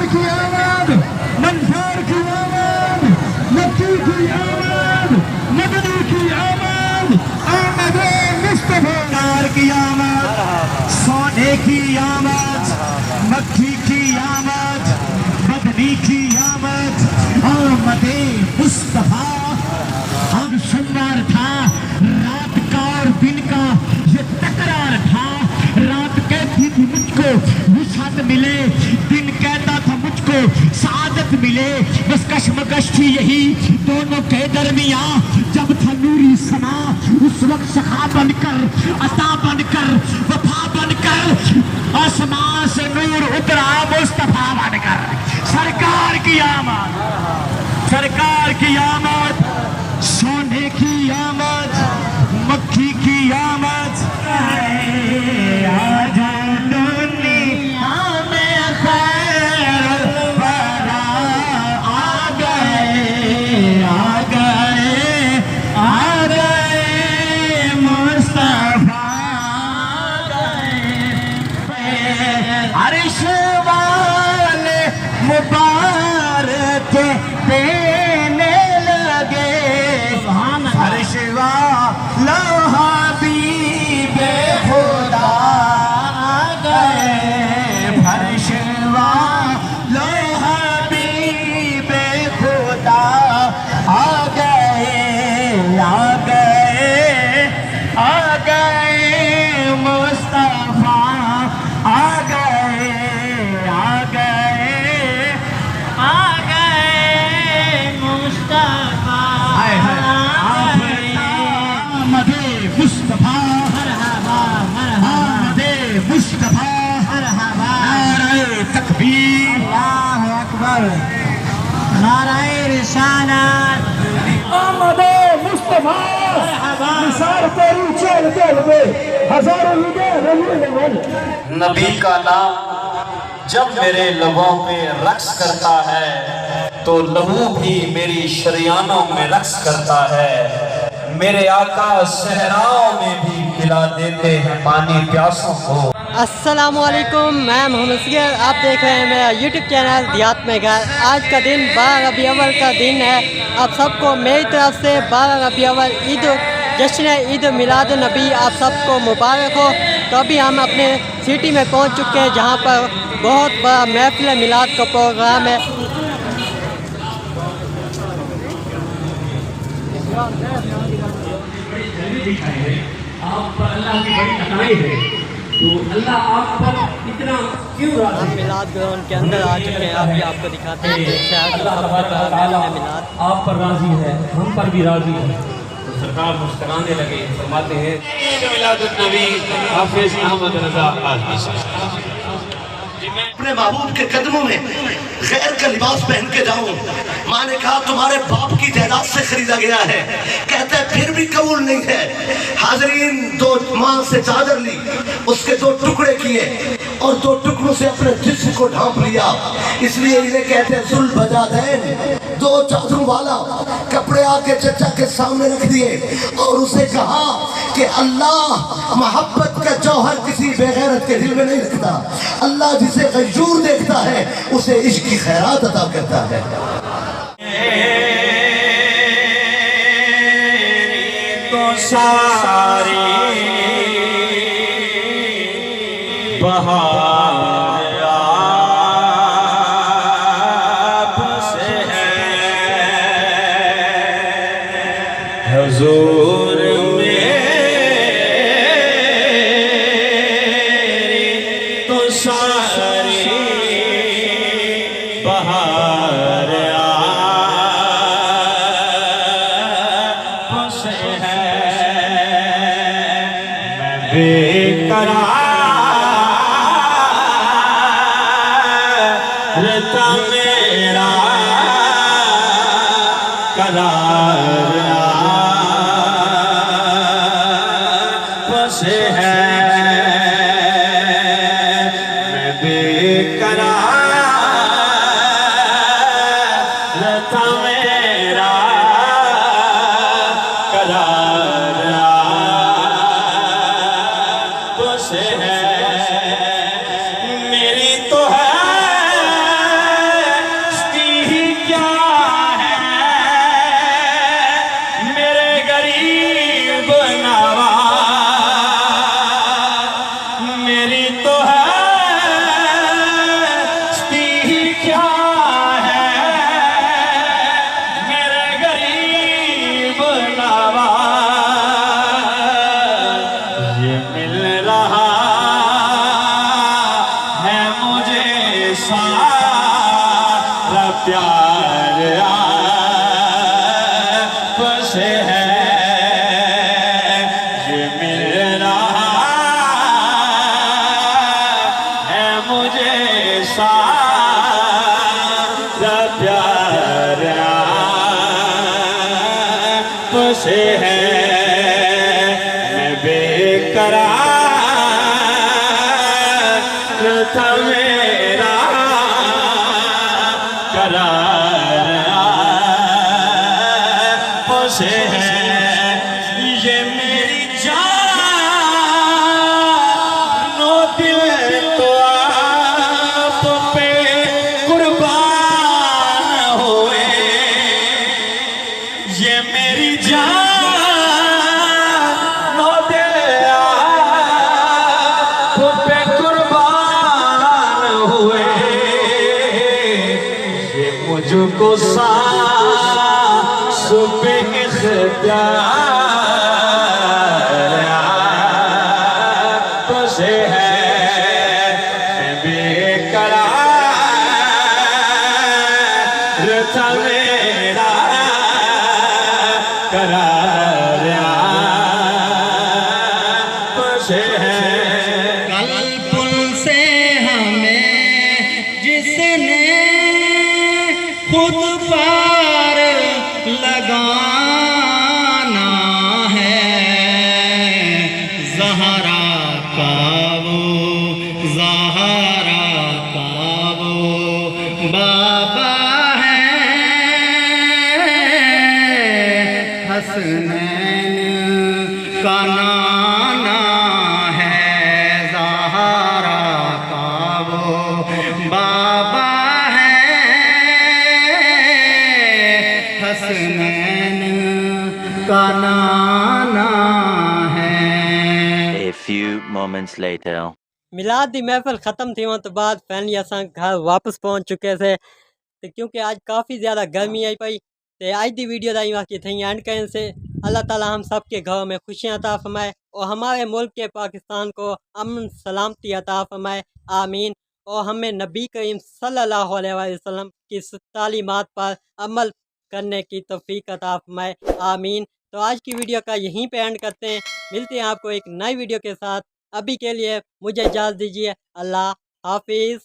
की आवाज, मंसार की आवाज, मक्की की आवाज, मदनी की आवाज, आमद मुस्तफा की आवाज, सोने की आवाज, मक्की की आवाज, मदनी की आवाज, आमद मुस्तफा। अब सोमवार था, रात का और दिन का ये तकरार था। रात कहती थी मुझको विसात मिले, दिन कहता था मुझको सादत मिले। बस कश्मकश थी यही दोनों के दरमियां। जब था नूरी समा उस वक्त सखा बनकर, अता बनकर, वफा बनकर, आसमां से नूर उतरा मुस्तफा बनकर। सरकार की आमद, सरकार की आमद, सोने की आमद, मक्खी की आमद। आजा दुनिया में खैर बरा आ गए, आ गए, आ गए मुस्तफा आ गए। अर्श वाले मुबारक देने लगे, अर्श वाला हबीबे खुदा आ गए, अर्श वाला हबीबे खुदा आ गए, आ गए, आ गए मुस्तफा आ गए, आ गए, आ गए मुस्तफा। आमदे मुस्तफा, मरहबा मरहबा, आमदे मुस्तफा, मरहबा। नारे तकबीर, अल्लाहु अकबर, नारे रिसालत, आमदे मुस्तफा, मरहबा। निसार तेरी चल चल में हजारों नबी का नाम जब मेरे लबों पे रक्स करता है तो लहू भी मेरी शरियानों में रक्स करता है। मेरे आका सहराओं में भी पिला देते हैं पानी प्यासों को। अस्सलामुअलैकुम, मैं मोहम्मद सियर, आप देख रहे हैं मेरा यूट्यूब चैनल दियात में घर। आज का दिन 12 रबी अव्वल का दिन है। आप सबको मेरी तरफ से 12 रबी अव्वल जश्न ईद मिलाद नबी आप सबको मुबारक हो। तो अभी हम अपने सिटी में पहुंच चुके हैं जहां पर बहुत बड़ा महफिल मिलाद का प्रोग्राम है। आप पर अल्लाह की बड़ी अताएं हैं, तो अल्लाह आप पर इतना क्यों राज़ी है? मिलाद ग्राउंड के अंदर आ चुके हैं, अभी आपको दिखाते हैं शहर अल्लाह मिलाद आप पर राज़ी है, हम पर भी राज़ी है। तो सरकार मुस्कुराने लगे, फरमाते हैं हाफिज़ अहमद रज़ा अपने महबूब के कदमों में गैर का लिबास पहन के जाऊं। माँ ने कहा तुम्हारे बाप की जायदाद से खरीदा गया है। कहता है फिर भी कबूल नहीं है। हाजरीन, दो माँ से चादर ली, उसके दो टुकड़े किए और दो टुकड़ों से अपने जिस्म को ढांप लिया। इसलिए इन्हें कहते हैं जुल्म बजा दें। दो चादरों वाला कपड़े आके चचा के सामने रख दिए और उसे कहा कि अल्लाह मोहब्बत का जौहर किसी बेगैरत के दिल में नहीं रखता। अल्लाह जिसे गयूर देखता है उसे इश्क की खैरात अता करता है। तो सारी बहार आपसे है, हुजूर मेरी तो सारी बहार आपसे है। मैं बेकरार था मेरा करार आपसे है। मैं बेकरार था मेरा करार आपसे है। मेरी तो है सारा प्यार आपसे है, ये मिल रहा है मुझे सारा प्यार आपसे है। मैं बेकरार था मेरा करार आपसे है, ये मेरी जानो दिल तो आप पे कुर्बान हुए, ये मेरी जानो दिल आप पे कुर्बान हुए, ये मुझको सांस पे इख्तियार आपसे है। मैं बेकरार था मेरा करार आपसे है। कल पुल से हमें जिसने खुद पार लगाना है, ज़हरा का वो ज़हरा का वो बाबा है, हसनैन का नाना है, ज़हरा का वो बाबा है, हसनैन का नाना है। A few moments later. मिलाद दी महफिल ख़त्म थी तो बाद फैमिली असां घर वापस पहुंच चुके थे ते क्योंकि आज काफ़ी ज़्यादा गर्मी आई पई ते आज दी वीडियो दा बाकी थी एंड करें से अल्लाह ताला हम सब के घरों में खुशियाँ अता फरमाए और हमारे मुल्क के पाकिस्तान को अमन सलामती अता फरमाए, आमीन। और हमें नबी करीम सल्लल्लाहु अलैहि वसल्लम की तालीमात पर अमल करने की तौफीक अता फरमाए, आमीन। तो आज की वीडियो का यहीं पे एंड करते हैं, मिलते हैं आपको एक नई वीडियो के साथ। अभी के लिए मुझे इजाज़त दीजिए, अल्लाह हाफिज़।